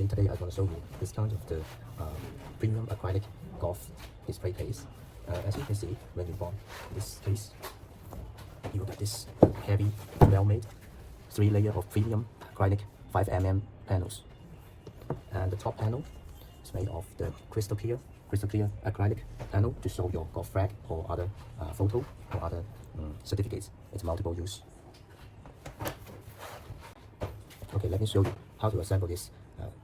Okay, today I'm going to show you this kind of the premium acrylic golf display case. As you can see, when you buy this case, you will get this heavy, well-made 3-layer of premium acrylic 5mm panels. And the top panel is made of the crystal clear acrylic panel to show your golf flag or other photo or other certificates. It's multiple use. Okay, let me show you how to assemble this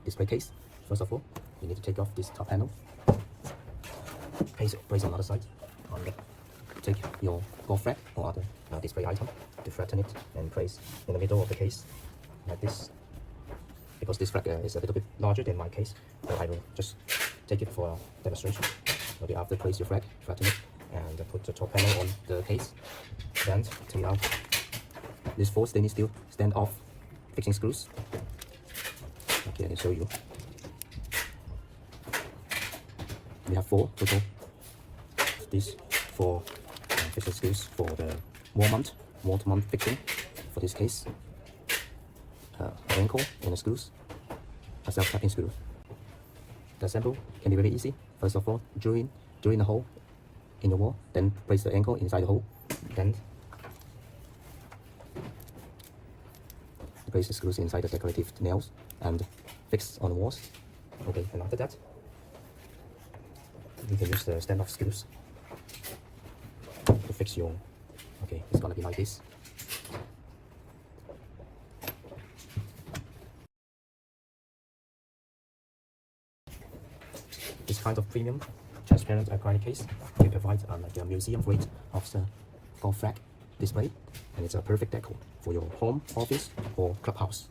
display case. First of all, you need to take off this top panel, place on the other side, take your golf flag or other display item to flatten it and place in the middle of the case like this. Because this flag is a little bit larger than my case, so I will just take it for a demonstration. Okay, after place your flag, flatten it, and put the top panel on the case. Then take out these 4 stainless steel standoff fixing screws. Okay, I can show you. We have 4 total. These 4 fixing screws for the wall mount fixing for this case. Ankle and the screws, a self-tapping screw. The assembly can be very easy. First of all, drill in a hole in the wall, then place the ankle inside the hole, then place the screws inside the decorative nails and fix on the walls. Okay, and after that, you can use the standoff screws to fix your. Okay, it's gonna be like this. This kind of premium transparent acrylic case will provide like a museum grade of the golf flag display, and it's a perfect decor for your home, office, or clubhouse.